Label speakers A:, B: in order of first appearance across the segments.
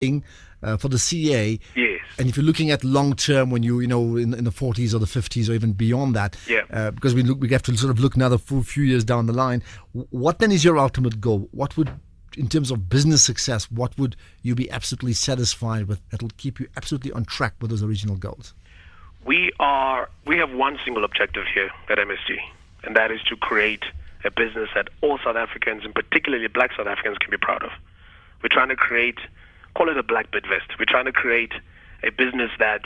A: for the CA.
B: Yes.
A: And if you're looking at long term, when you know in the 40s or the 50s or even beyond that, because we have to sort of look another few years down the line. What then is your ultimate goal? What would, in terms of business success, what would you be absolutely satisfied with that will keep you absolutely on track with those original goals?
B: We have one single objective here at MSG, and that is to create a business that all South Africans, and particularly Black South Africans, can be proud of. We're trying to create, call it a Black Bidvest. We're trying to create a business that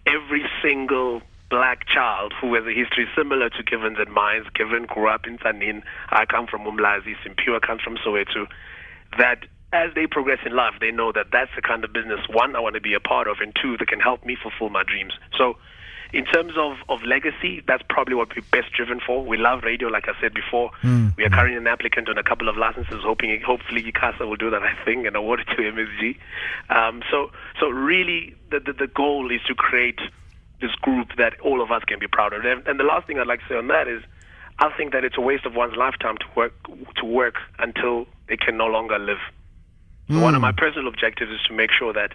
B: every single Black child who has a history similar to Kevin's and mine, Kevin grew up in Tanin, I come from Umlazi, Simpiwa comes from Soweto, that as they progress in life, they know that that's the kind of business, one, I want to be a part of, and two, that can help me fulfill my dreams. So in terms of legacy, that's probably what we're best driven for. We love radio, like I said before. We are currently an applicant on a couple of licenses, hopefully ICASA will do that, I think, and award it to MSG. So really, the goal is to create this group that all of us can be proud of. And the last thing I'd like to say on that is, I think that it's a waste of one's lifetime to work until they can no longer live. So one of my personal objectives is to make sure that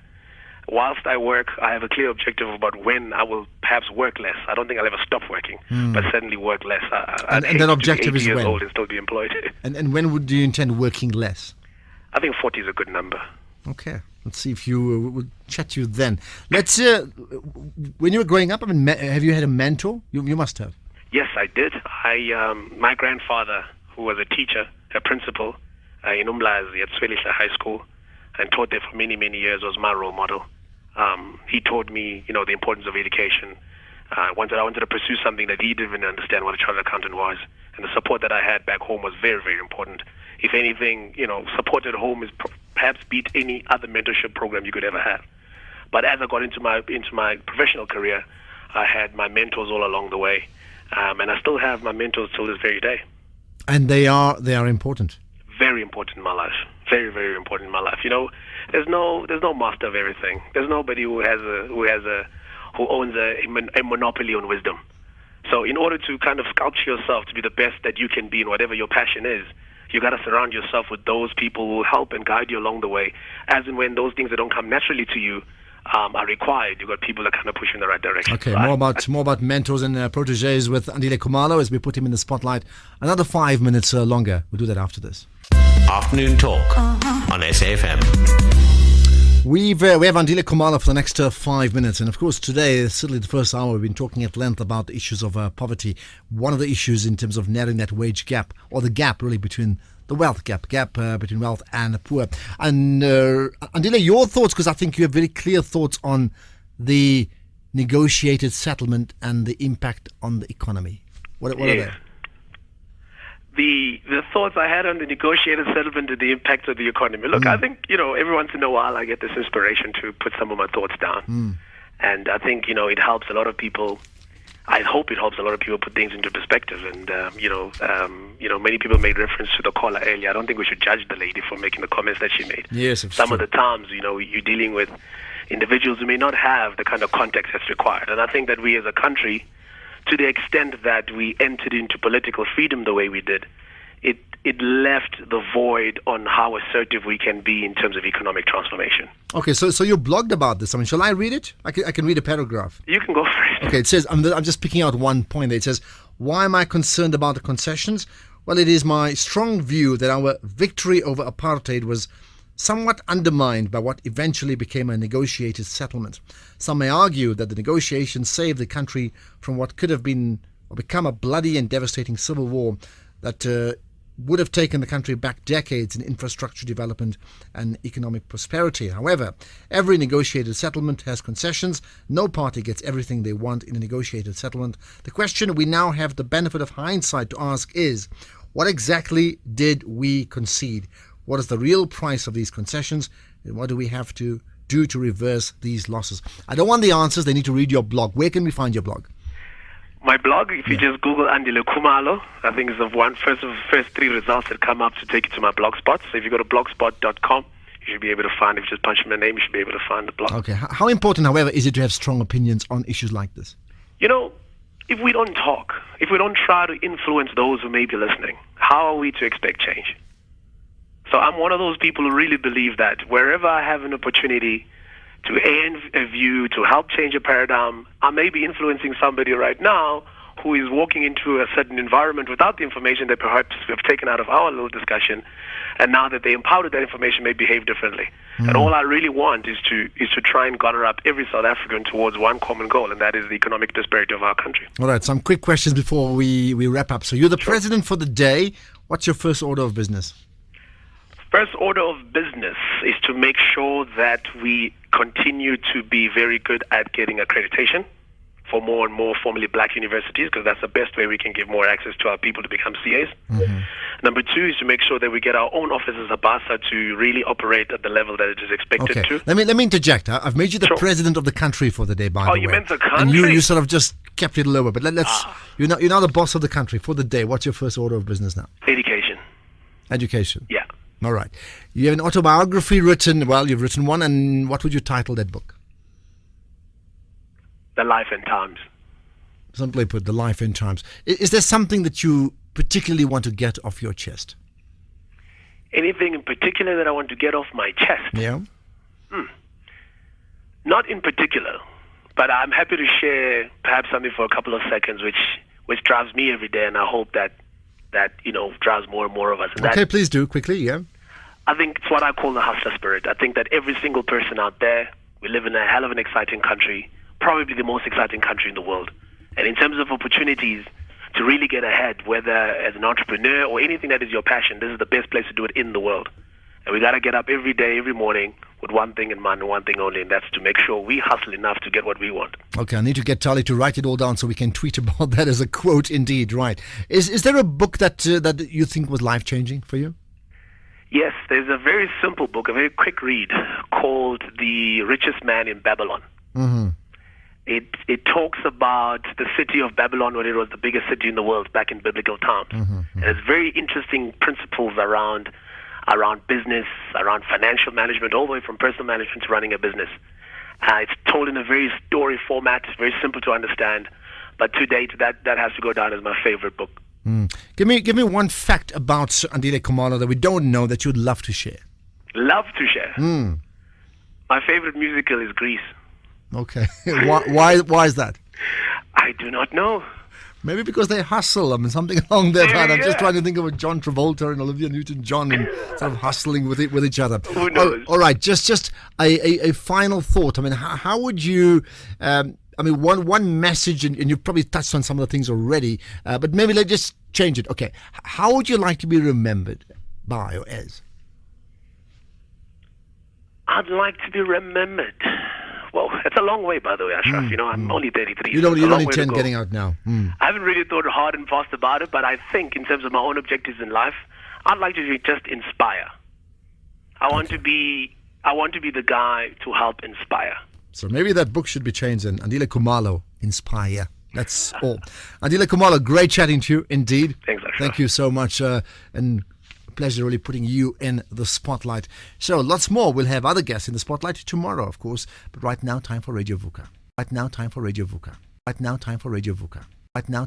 B: whilst I work, I have a clear objective about when I will perhaps work less. I don't think I'll ever stop working, but certainly work less.
A: And that objective is when?
B: 80 years old and still be employed.
A: And when do you intend working less?
B: I think 40 is a good number.
A: Okay. Let's see if you would chat to you then. Let's. When you were growing up, have you had a mentor? You must have.
B: Yes, I did. My grandfather, who was a teacher, a principal in Umlazi at Swelihla High School, and taught there for many, many years, was my role model. He taught me, the importance of education. I wanted to pursue something that he didn't even understand what a chartered accountant was, and the support that I had back home was very, very important. If anything, support at home is perhaps beat any other mentorship program you could ever have. But as I got into my professional career, I had my mentors all along the way, and I still have my mentors till this very day.
A: And they are important.
B: Very important in my life. Very, very important in my life. There's no master of everything. There's nobody who owns a monopoly on wisdom. So in order to kind of sculpture yourself to be the best that you can be in whatever your passion is, you got to surround yourself with those people who will help and guide you along the way. As and when those things that don't come naturally to you are required, you've got people that kind of push you in the right direction.
A: Okay, more about mentors and proteges with Andile Khumalo as we put him in the spotlight. Another 5 minutes longer. We'll do that after this.
C: Afternoon Talk on SAFM.
A: We have Andile Khumalo for the next 5 minutes, and of course today, certainly the first hour, we've been talking at length about the issues of poverty. One of the issues in terms of narrowing that wage gap, or the gap really between the wealth gap between wealth and the poor. And Andile, your thoughts, because I think you have very clear thoughts on the negotiated settlement and the impact on the economy. What are they?
B: The thoughts I had on the negotiated settlement and the impact of the economy. Look, I think, every once in a while I get this inspiration to put some of my thoughts down. And I think, it helps a lot of people. I hope it helps a lot of people put things into perspective. And, many people made reference to the caller earlier. I don't think we should judge the lady for making the comments that she made.
A: Yes,
B: some of the times, you're dealing with individuals who may not have the kind of context that's required. And I think that we as a country, to the extent that we entered into political freedom the way we did, it left the void on how assertive we can be in terms of economic transformation.
A: Okay, so you blogged about this. Shall I read it? I can read a paragraph.
B: You can go for it.
A: Okay, it says, I'm just picking out one point there. It says, why am I concerned about the concessions? Well, it is my strong view that our victory over apartheid was somewhat undermined by what eventually became a negotiated settlement. Some may argue that the negotiations saved the country from what could have been or become a bloody and devastating civil war that would have taken the country back decades in infrastructure development and economic prosperity. However, every negotiated settlement has concessions. No party gets everything they want in a negotiated settlement. The question we now have the benefit of hindsight to ask is, what exactly did we concede? What is the real price of these concessions? And what do we have to do to reverse these losses? I don't want the answers. They need to read your blog. Where can we find your blog?
B: My blog, if you just Google Andile Khumalo, I think it's the first three results that come up to take you to my blog spot. So if you go to blogspot.com, you should be able to find, if you just punch in my name, you should be able to find the blog.
A: Okay. How important, however, is it to have strong opinions on issues like this?
B: If we don't talk, if we don't try to influence those who may be listening, how are we to expect change? So I'm one of those people who really believe that wherever I have an opportunity to air a view, to help change a paradigm, I may be influencing somebody right now who is walking into a certain environment without the information that perhaps we've taken out of our little discussion, and now that they empowered with that information may behave differently. And all I really want is to try and garner up every South African towards one common goal, and that is the economic prosperity of our country.
A: All right, some quick questions before we wrap up. So you're the president for the day. What's your first order of business?
B: First order of business is to make sure that we continue to be very good at getting accreditation for more and more formerly black universities, because that's the best way we can give more access to our people to become CAs. Number two is to make sure that we get our own offices at BASA to really operate at the level that it is expected to.
A: Let me interject. I've made you the president of the country for the day, by the way.
B: Oh, you meant the country?
A: And you sort of just kept it lower. But let's you're now the boss of the country for the day. What's your first order of business now?
B: Education.
A: Education.
B: Yeah.
A: All right. You have an autobiography written. Well, you've written one, and what would you title that book?
B: The Life and Times.
A: Simply put, The Life in Times. Is there something that you particularly want to get off your chest?
B: Anything in particular that I want to get off my chest?
A: Yeah.
B: Not in particular, but I'm happy to share perhaps something for a couple of seconds, which drives me every day, and I hope that drives more and more of us. And
A: Okay, please do quickly. Yeah.
B: I think it's what I call the hustler spirit. I think that every single person out there, we live in a hell of an exciting country, probably the most exciting country in the world. And in terms of opportunities to really get ahead, whether as an entrepreneur or anything that is your passion, this is the best place to do it in the world. And we got to get up every day, every morning with one thing in mind and one thing only, and that's to make sure we hustle enough to get what we want.
A: Okay, I need to get Tali to write it all down so we can tweet about that as a quote indeed, right. Is there a book that you think was life-changing for you?
B: Yes, there's a very simple book, a very quick read, called The Richest Man in Babylon. It talks about the city of Babylon when it was the biggest city in the world back in biblical times. And it's very interesting principles around business, around financial management, all the way from personal management to running a business. It's told in a very story format, very simple to understand. But to date, that has to go down as my favorite book.
A: Give me one fact about Andile Khumalo that we don't know that you'd love to share.
B: Love to share? My favorite musical is Grease.
A: Okay. Why is that?
B: I do not know.
A: Maybe because they hustle. I mean, something along that line. I'm just trying to think of John Travolta and Olivia Newton-John and sort of hustling with each other.
B: Who knows?
A: All right. Just a final thought. I mean, how would you? One message, and you've probably touched on some of the things already. But maybe let's just change it. Okay. How would you like to be remembered by or as?
B: I'd like to be remembered. Well, it's a long way, by the way, Ashraf. I'm only 33.
A: You don't intend getting out now.
B: I haven't really thought hard and fast about it, but I think in terms of my own objectives in life, I'd like to just inspire. I want to be the guy to help inspire.
A: So maybe that book should be changed in Andile Khumalo, Inspire. That's all. Andile Khumalo, great chatting to you indeed.
B: Thanks, Ashraf.
A: Thank you so much. And pleasure really putting you in the spotlight. So lots more. We'll have other guests in the spotlight tomorrow, of course. But right now, time for Radio VUCA. Right now, time for Radio VUCA. Right now, time for Radio VUCA. Right now.